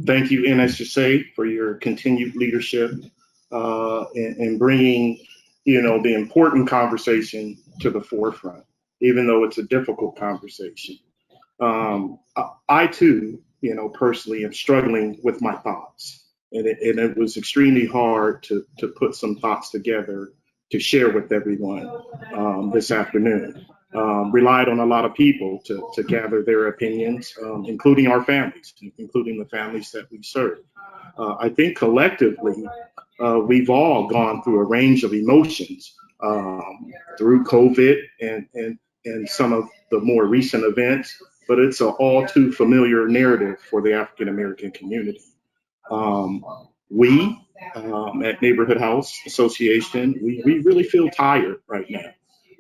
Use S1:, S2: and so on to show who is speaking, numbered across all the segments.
S1: Thank you, NHSA, for your continued leadership in bringing, the important conversation to the forefront, even though it's a difficult conversation. I too, personally am struggling with my thoughts. And it was extremely hard to put some thoughts together to share with everyone this afternoon. Relied on a lot of people to gather their opinions, including our families, including the families that we serve. I think collectively, we've all gone through a range of emotions through COVID and some of the more recent events, but it's an all too familiar narrative for the African American community. Um, we at Neighborhood House Association, we really feel tired right now.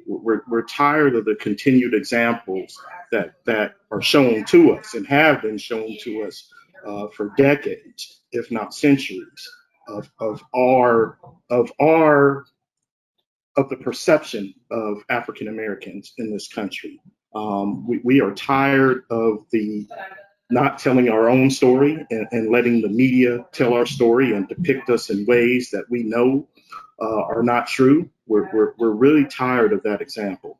S1: We're tired of the continued examples that are shown to us and have been shown to us for decades, if not centuries, of our of our of the perception of African Americans in this country. We are tired of the not telling our own story and letting the media tell our story and depict us in ways that we know are not true. We're really tired of that example.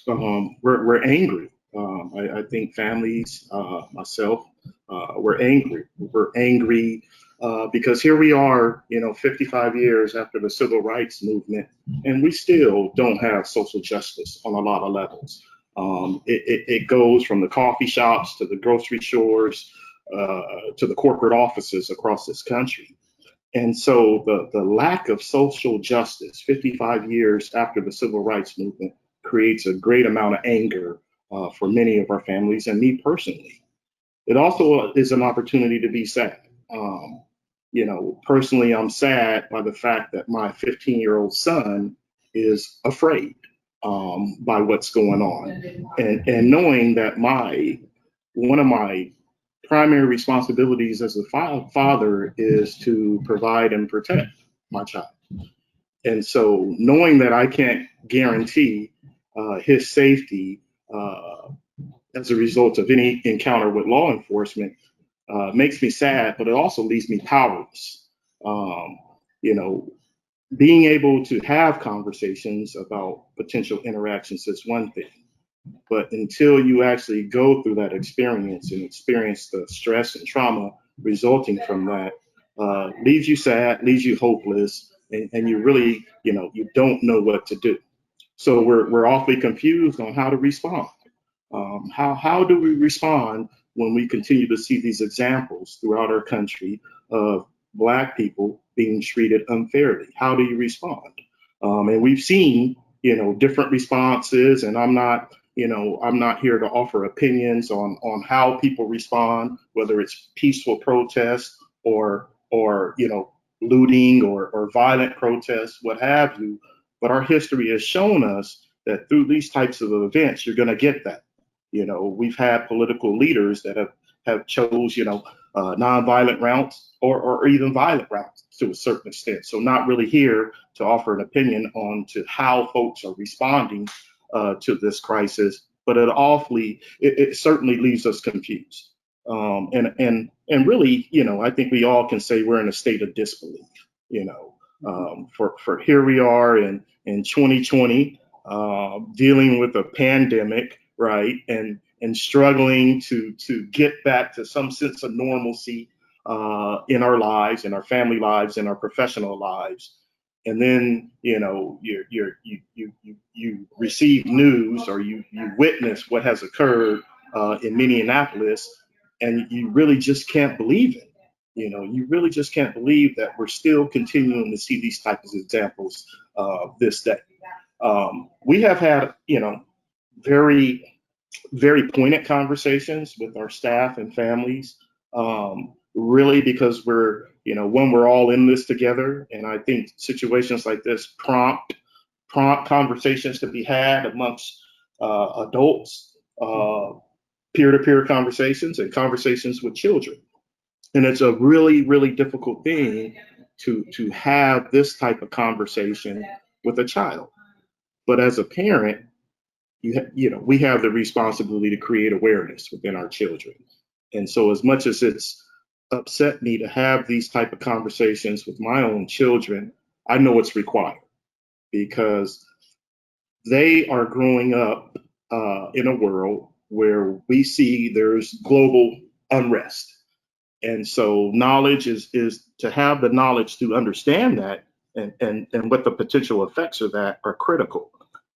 S1: We're angry. I think families, myself, we're angry. We're angry because here we are, 55 years after the civil rights movement, and we still don't have social justice on a lot of levels. It goes from the coffee shops to the grocery stores to the corporate offices across this country. And so the lack of social justice 55 years after the civil rights movement creates a great amount of anger for many of our families and me personally. It also is an opportunity to be sad. Personally, I'm sad by the fact that my 15-year-old son is afraid by what's going on, and knowing that one of my primary responsibilities as a father is to provide and protect my child. And so knowing that I can't guarantee his safety as a result of any encounter with law enforcement makes me sad, but it also leaves me powerless. Um, you know, Being able to have conversations about potential interactions is one thing, but until you actually go through that experience and experience the stress and trauma resulting from that, leaves you sad, leaves you hopeless, and you really, you don't know what to do. So we're awfully confused on how to respond. How do we respond when we continue to see these examples throughout our country of Black people being treated unfairly? How do you respond? And we've seen, different responses, and I'm not here to offer opinions on how people respond, whether it's peaceful protest or looting or violent protests, what have you. But our history has shown us that through these types of events, you're going to get that. We've had political leaders that have chose, nonviolent routes or even violent routes to a certain extent. So not really here to offer an opinion on to how folks are responding to this crisis, but it certainly leaves us confused. And really, I think we all can say we're in a state of disbelief. For here we are in 2020, dealing with a pandemic, right, and struggling to get back to some sense of normalcy in our lives, in our family lives, in our professional lives. And then you receive news or you witness what has occurred in Minneapolis, and you really just can't believe it. You really just can't believe that we're still continuing to see these types of examples this day. We have had very very poignant conversations with our staff and families, really because when we're all in this together. And I think situations like this prompt conversations to be had amongst adults, peer-to-peer conversations and conversations with children. And it's a really, really difficult thing to have this type of conversation with a child. But as a parent, we have the responsibility to create awareness within our children. And so as much as it's upset me to have these type of conversations with my own children, I know it's required because they are growing up in a world where we see there's global unrest. And so knowledge is to have the knowledge to understand that and what the potential effects of that are critical.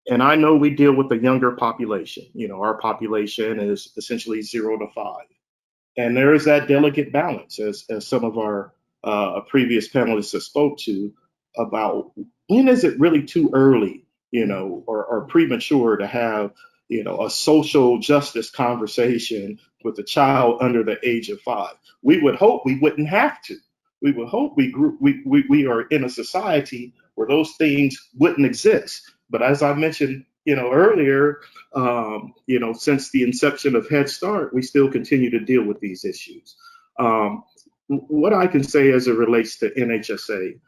S1: And I know we deal with a younger population. You know, our population is essentially 0 to 5. And there is that delicate balance, as some of our previous panelists have spoke to, about when is it really too early, you know, or premature to have, you know, a social justice conversation with a child under the age of 5. We would hope we wouldn't have to. We would hope we are in a society where those things wouldn't exist. But as I mentioned, you know, earlier, you know, since the inception of Head Start, we still continue to deal with these issues. What I can say as it relates to NHSA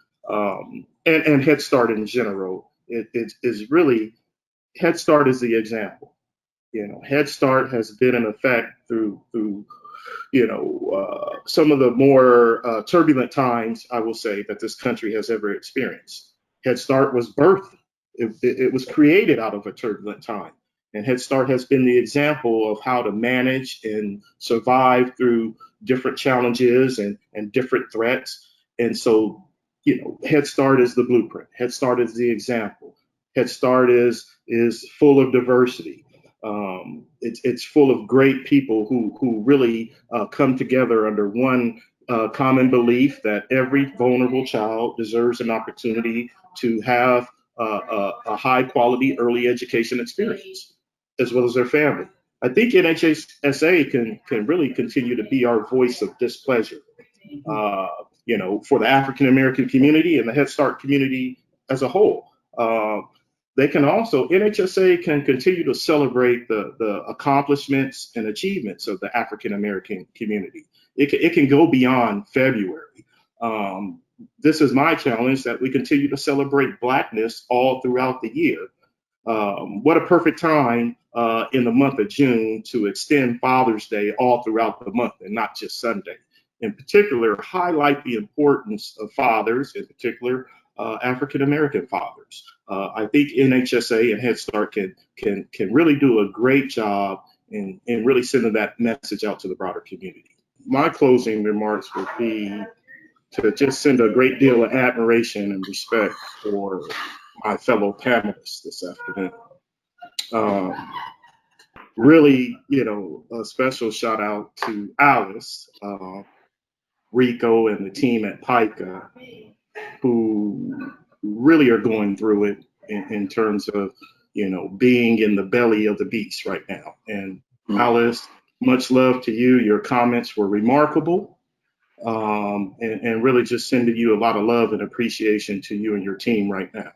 S1: and Head Start in general, it is really, Head Start is the example. You know, Head Start has been in effect through you know, some of the more turbulent times, I will say, that this country has ever experienced. Head Start was birthed. It was created out of a turbulent time. And Head Start has been the example of how to manage and survive through different challenges and different threats. And so, you know, Head Start is the blueprint. Head Start is the example. Head Start is full of diversity. It's full of great people who really come together under one common belief that every vulnerable child deserves an opportunity to have a high quality early education experience, as well as their family. I think NHSA can really continue to be our voice of displeasure, you know, for the African American community and the Head Start community as a whole. They can also, NHSA can continue to celebrate the accomplishments and achievements of the African American community. It can go beyond February. This is my challenge, that we continue to celebrate Blackness all throughout the year. What a perfect time in the month of June to extend Father's Day all throughout the month and not just Sunday. In particular, highlight the importance of fathers, in particular, African American fathers. I think NHSA and Head Start can really do a great job in really sending that message out to the broader community. My closing remarks would be to just send a great deal of admiration and respect for my fellow panelists this afternoon. Really, you know, a special shout out to Alice, Rico, and the team at PICA, who really are going through it in terms of, you know, being in the belly of the beast right now. And Alice, much love to you. Your comments were remarkable, and really just sending you a lot of love and appreciation to you and your team right now.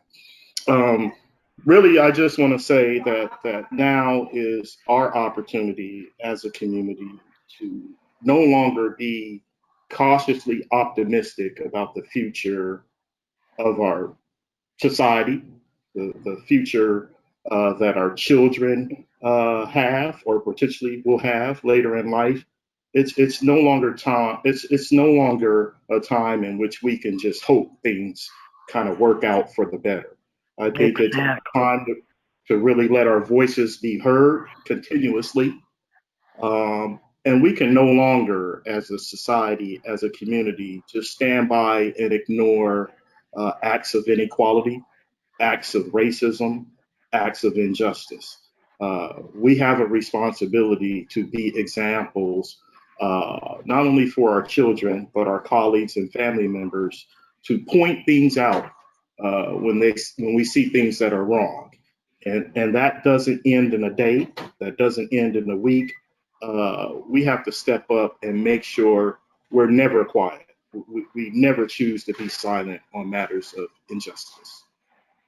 S1: Really, I just want to say that now is our opportunity as a community to no longer be cautiously optimistic about the future of our society, the future that our children have or potentially will have later in life. It's no longer time. It's no longer a time in which we can just hope things kind of work out for the better. I think it's time to really let our voices be heard continuously. And we can no longer, as a society, as a community, just stand by and ignore acts of inequality, acts of racism, acts of injustice. We have a responsibility to be examples, not only for our children, but our colleagues and family members, to point things out when we see things that are wrong. And that doesn't end in a day, that doesn't end in a week. We have to step up and make sure we're never quiet. We never choose to be silent on matters of injustice.